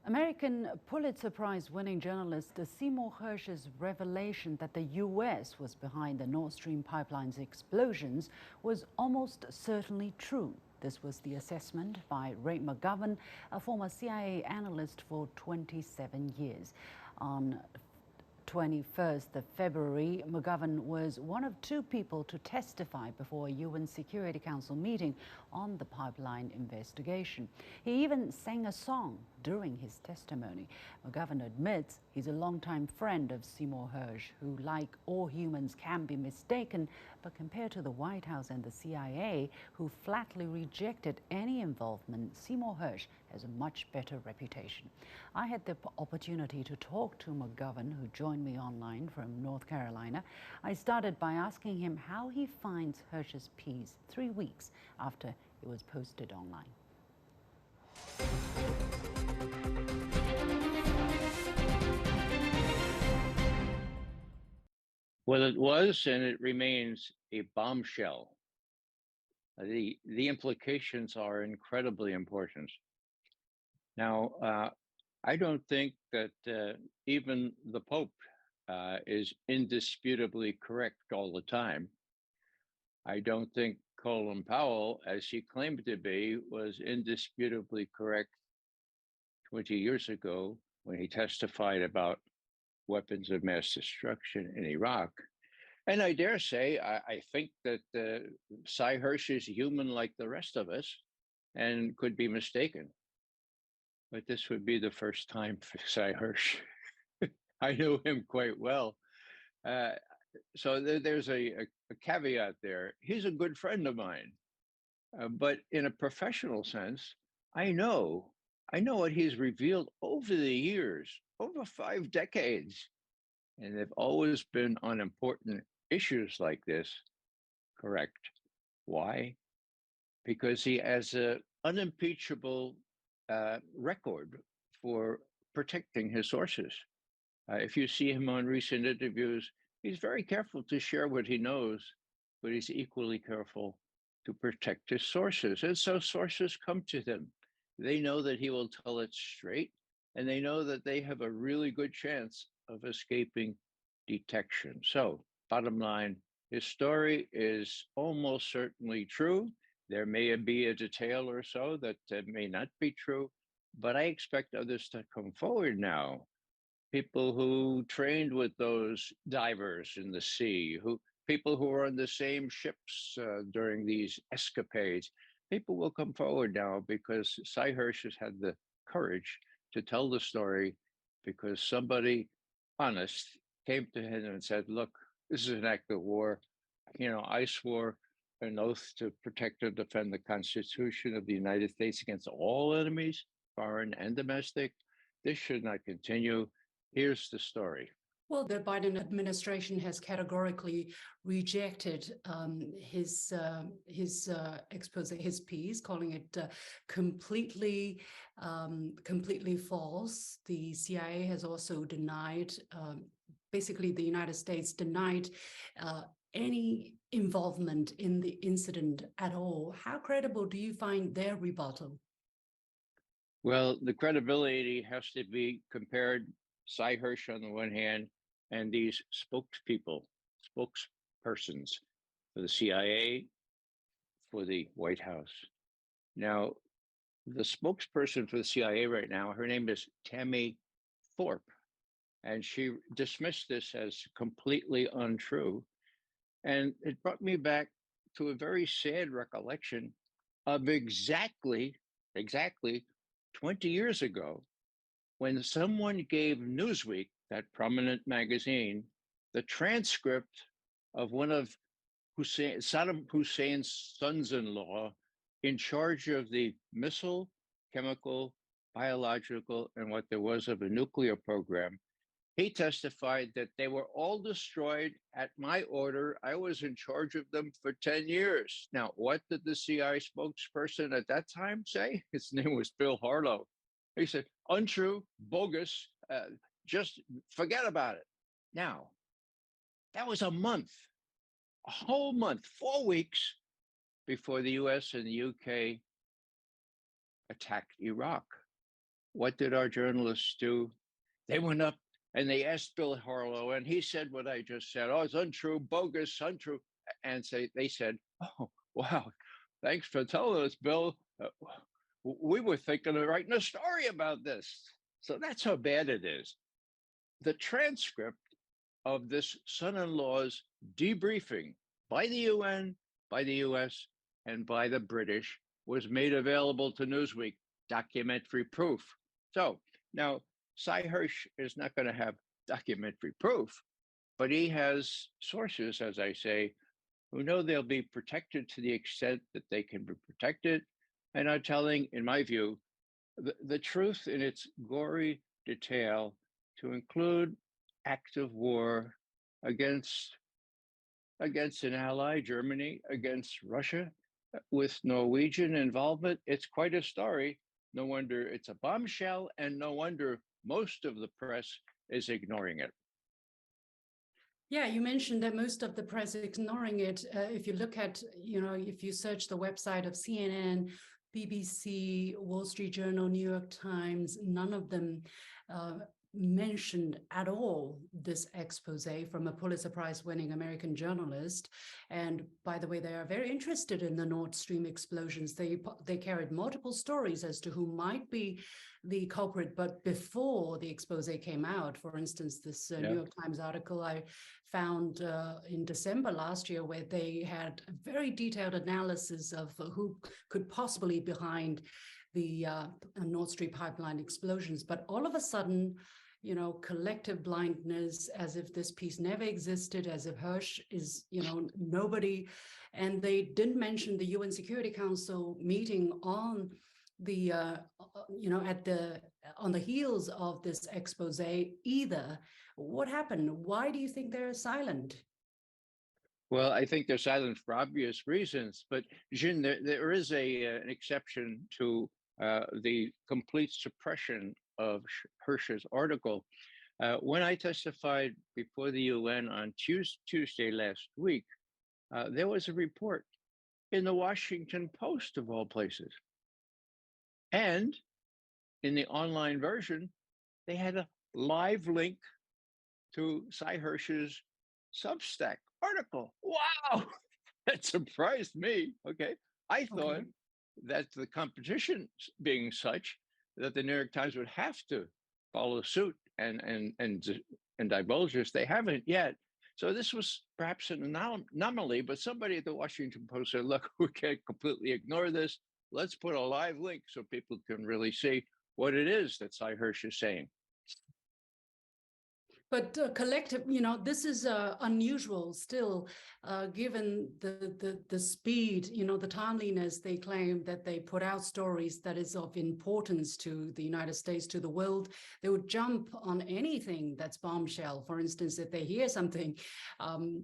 American Pulitzer Prize-winning journalist Seymore Hersh's revelation that the U.S. was behind the Nord Stream pipeline's explosions was almost certainly true. This was the assessment by Ray McGovern, a former CIA analyst for 27 years. On 21st of February, McGovern was one of two people to testify before a UN Security Council meeting on the pipeline investigation. He even sang a song during his testimony. McGovern admits he's a longtime friend of Seymore Hersh, who, like all humans, can be mistaken, but compared to the White House and the CIA, who flatly rejected any involvement, Seymore Hersh has a much better reputation. I had the opportunity to talk to McGovern, who joined me online from North Carolina. I started by asking him how he finds Hersh's piece 3 weeks after it was posted online. Well, it was and it remains a bombshell. The implications are incredibly important. Now, I don't think that even the Pope is indisputably correct all the time. I don't think Colin Powell, as he claimed to be, was indisputably correct 20 years ago when he testified about weapons of mass destruction in Iraq. And I dare say, I think that Sy Hersh is human like the rest of us and could be mistaken. But this would be the first time for Sy Hersh. I know him quite well. So there's a caveat there. He's a good friend of mine. But in a professional sense, I know what he's revealed over the years, over 5 decades. And they've always been on important issues like this, correct. Why? Because he has an unimpeachable record for protecting his sources. If you see him on recent interviews, he's very careful to share what he knows, but he's equally careful to protect his sources. And so sources come to him. They know that he will tell it straight, and they know that they have a really good chance of escaping detection. So, bottom line, his story is almost certainly true. There may be a detail or so that may not be true, but I expect others to come forward now. People who trained with those divers in the sea, people who were on the same ships during these escapades. People will come forward now because Sy Hersh has had the courage to tell the story because somebody honest came to him and said, look, this is an act of war. You know, I swore an oath to protect and defend the Constitution of the United States against all enemies, foreign and domestic. This should not continue. Here's the story. Well, the Biden administration has categorically rejected his expose, his piece, calling it completely false. The CIA has also denied, basically the United States denied any involvement in the incident at all. How credible do you find their rebuttal? Well, the credibility has to be compared Sy Hersh on the one hand, and these spokespersons for the CIA, for the White House. Now, the spokesperson for the CIA right now, her name is Tammy Thorpe, and she dismissed this as completely untrue. And it brought me back to a very sad recollection of exactly 20 years ago, when someone gave Newsweek, that prominent magazine, the transcript of one of Saddam Hussein's sons-in-law in charge of the missile, chemical, biological, and what there was of a nuclear program. He testified that they were all destroyed at my order. I was in charge of them for 10 years. Now, what did the CIA spokesperson at that time say? His name was Bill Harlow. He said, untrue, bogus, just forget about it. Now, that was a whole month, 4 weeks before the US and the UK attacked Iraq. what did our journalists do? They went up and they asked Bill Harlow, and he said what I just said. Oh, it's untrue, bogus, untrue. And they said, oh, wow, thanks for telling us, Bill. We were thinking of writing a story about this. So that's how bad it is. The transcript of this son-in-law's debriefing by the UN, by the US, and by the British was made available to Newsweek, documentary proof. So now Sy Hersh is not going to have documentary proof, but he has sources, as I say, who know they'll be protected to the extent that they can be protected, and are telling, in my view, the truth in its gory detail, to include acts of war against an ally, Germany, against Russia, with Norwegian involvement. It's quite a story. No wonder it's a bombshell, and no wonder most of the press is ignoring it. Yeah, you mentioned that most of the press is ignoring it. If you look at, if you search the website of CNN, BBC, Wall Street Journal, New York Times, none of them mentioned at all this expose from a Pulitzer Prize winning American journalist. And by the way, they are very interested in the Nord Stream explosions. They carried multiple stories as to who might be the culprit, but before the expose came out, for instance, this New York Times article I found in December last year, where they had a very detailed analysis of who could possibly be behind the Nord Stream pipeline explosions. But all of a sudden, collective blindness, as if this piece never existed, as if Hersh is, nobody. And they didn't mention the UN Security Council meeting on the, on the heels of this expose either. What happened? Why do you think they're silent? Well, I think they're silent for obvious reasons, but Jin, there is an exception to the complete suppression of Hersh's article. When I testified before the UN on Tuesday last week, there was a report in the Washington Post, of all places. And in the online version, they had a live link to Sy Hersh's Substack article. Wow, that surprised me. Okay. I thought that the competition being such that the New York Times would have to follow suit and divulge this. They haven't yet. So this was perhaps an anomaly, but somebody at the Washington Post said, look, we can't completely ignore this. Let's put a live link so people can really see what it is that Sy Hersh is saying. But collective, this is unusual still, given the speed, the timeliness. They claim that they put out stories that is of importance to the United States, to the world. They would jump on anything that's bombshell. For instance, if they hear something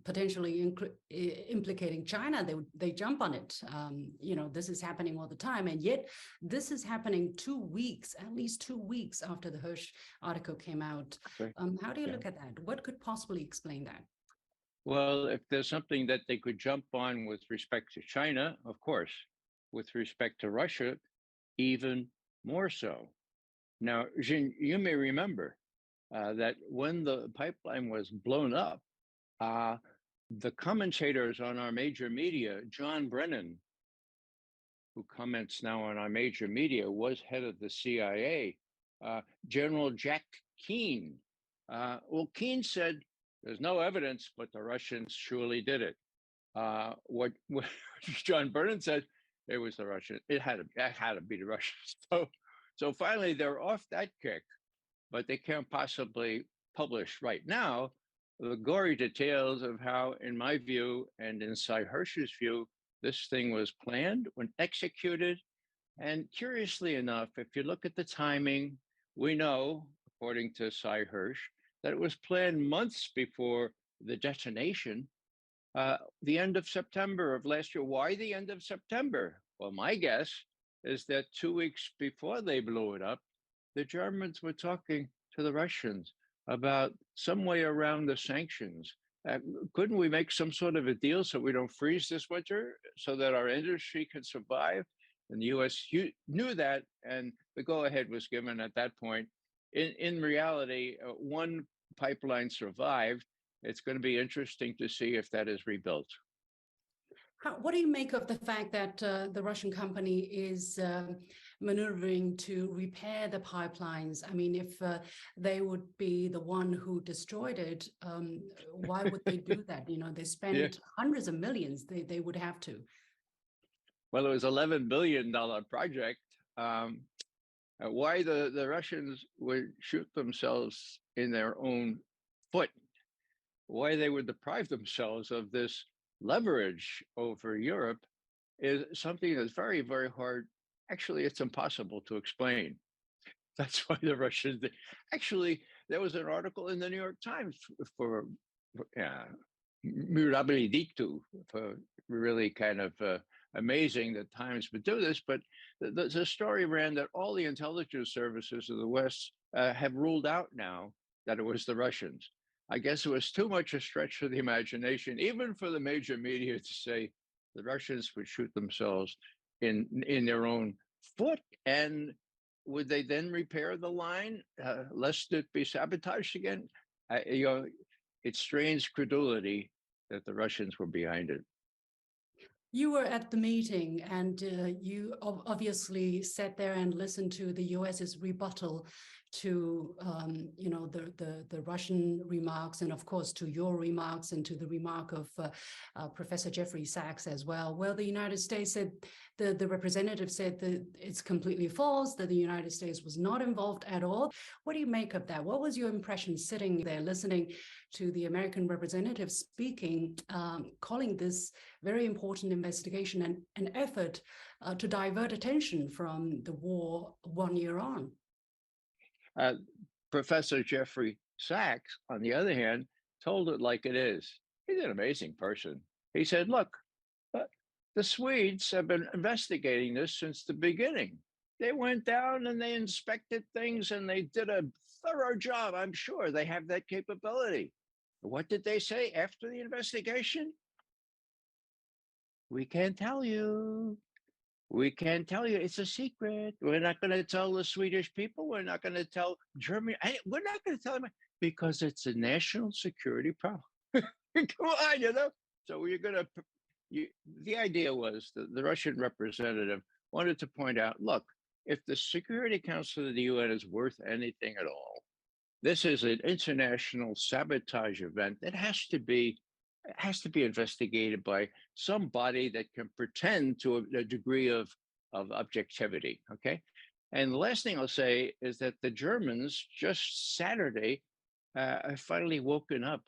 potentially implicating China, they jump on it. This is happening all the time. And yet this is happening at least 2 weeks after the Hersh article came out. How do you look at that? What could possibly explain that? Well, if there's something that they could jump on with respect to China, of course. With respect to Russia, even more so. Now, Jin, you may remember that when the pipeline was blown up, the commentators on our major media, John Brennan, who comments now on our major media, was head of the CIA, General Jack Keane. Keane said, there's no evidence, but the Russians surely did it. What John Brennan said, it was the Russians. It had to be the Russians. So finally, they're off that kick, but they can't possibly publish right now the gory details of how, in my view, and in Sy Hersh's view, this thing was planned, when executed. And curiously enough, if you look at the timing, we know, according to Sy Hersh, that it was planned months before the detonation, the end of September of last year. Why the end of September? Well, my guess is that 2 weeks before they blew it up, the Germans were talking to the Russians about some way around the sanctions. Couldn't we make some sort of a deal so we don't freeze this winter, so that our industry can survive? And the U.S. knew that, and the go-ahead was given at that point. In reality, one pipeline survived. It's going to be interesting to see if that is rebuilt. What do you make of the fact that the Russian company is maneuvering to repair the pipelines? I mean, if they would be the one who destroyed it, why would they do that? You know, they spent hundreds of millions. They would have to. Well, it was $11 billion project. Why the Russians would shoot themselves in their own foot, why they would deprive themselves of this leverage over Europe is something that's very, very hard. Actually, it's impossible to explain. That's why the Russians, actually, there was an article in the New York Times for Mirabile Dictu, for really kind of amazing that Times would do this, but the story ran that all the intelligence services of the West have ruled out now that it was the Russians. I guess it was too much a stretch for the imagination, even for the major media, to say the Russians would shoot themselves in their own foot. And would they then repair the line, lest it be sabotaged again? It strains credulity that the Russians were behind it. You were at the meeting, and you obviously sat there and listened to the US's rebuttal to the Russian remarks, and of course to your remarks and to the remark of Professor Jeffrey Sachs as well. Well, the United States said, the representative said that it's completely false, that the United States was not involved at all. What do you make of that? What was your impression sitting there listening to the American representative speaking, calling this very important investigation and an effort to divert attention from the war 1 year on? Professor Jeffrey Sachs, on the other hand, told it like it is. He's an amazing person. He said, look, the Swedes have been investigating this since the beginning. They went down and they inspected things and they did a thorough job. I'm sure they have that capability. What did they say after the investigation? We can't tell you. We can't tell you. It's a secret. We're not going to tell the Swedish people. We're not going to tell Germany. We're not going to tell them because it's a national security problem. Come on, So you're going to. The idea was that the Russian representative wanted to point out, look, if the Security Council of the UN is worth anything at all, this is an international sabotage event that has to be investigated by some body that can pretend to a degree of objectivity, okay? And the last thing I'll say is that the Germans just Saturday have finally woken up.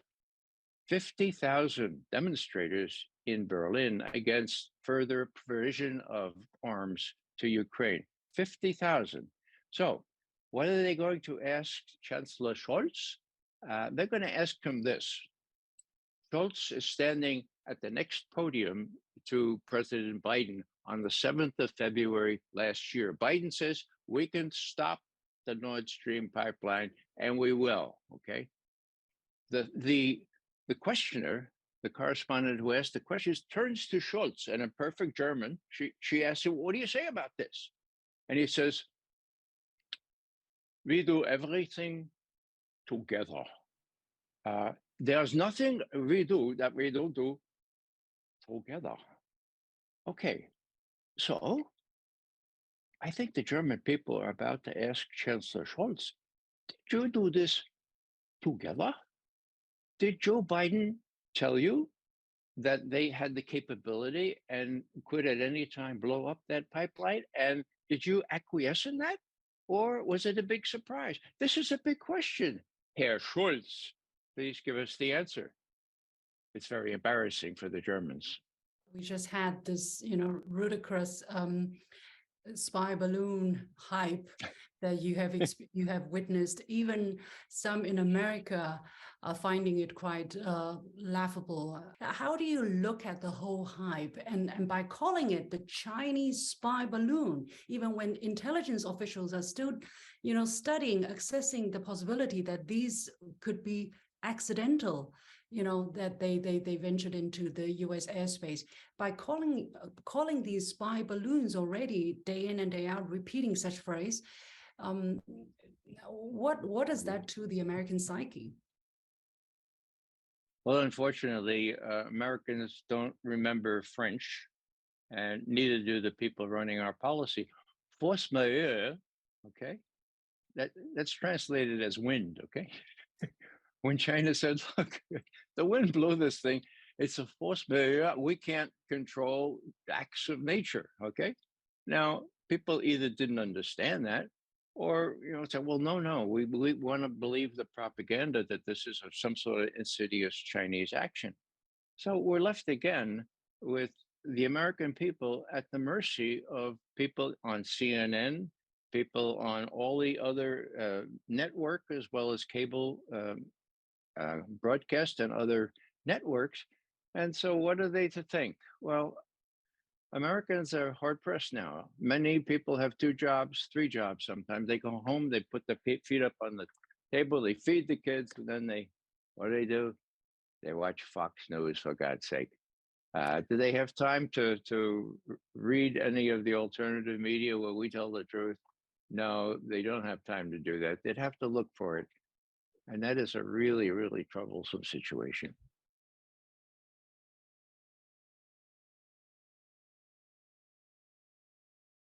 50,000 demonstrators in Berlin against further provision of arms to Ukraine. 50,000. So what are they going to ask Chancellor Scholz? They're going to ask him this. Scholz is standing at the next podium to President Biden on the 7th of February last year. Biden says, we can stop the Nord Stream pipeline, and we will, okay? The questioner, the correspondent who asked the questions, turns to Scholz, and in perfect German, she asks him, what do you say about this? And he says, we do everything together. There's nothing we do that we don't do together. Okay, so I think the German people are about to ask Chancellor Scholz, did you do this together? Did Joe Biden tell you that they had the capability and could at any time blow up that pipeline? And did you acquiesce in that? Or was it a big surprise? This is a big question. Herr Scholz, please give us the answer. It's very embarrassing for the Germans. We just had this, ludicrous spy balloon hype that you have witnessed. Even some in America are finding it quite laughable. How do you look at the whole hype? And by calling it the Chinese spy balloon, even when intelligence officials are still, studying, assessing the possibility that these could be accidental, that they ventured into the U.S. airspace by calling these spy balloons already day in and day out, repeating such phrase. What is that to the American psyche? Well, unfortunately, Americans don't remember French, and neither do the people running our policy. Force majeure, okay, that's translated as wind, okay. When China said, "Look, the wind blew this thing," it's a force majeure. We can't control acts of nature, okay. Now, people either didn't understand that, or said, "Well, no, we want to believe the propaganda that this is some sort of insidious Chinese action." So we're left again with the American people at the mercy of people on CNN, people on all the other network, as well as cable broadcast and other networks. And so what are they to think? Well, Americans are hard pressed now. Many people have 2 jobs, 3 jobs sometimes. They go home, they put the feet up on the table, they feed the kids, and then what do? They watch Fox News, for God's sake. Do they have time to read any of the alternative media where we tell the truth? No, they don't have time to do that. They'd have to look for it. And that is a really, really troublesome situation.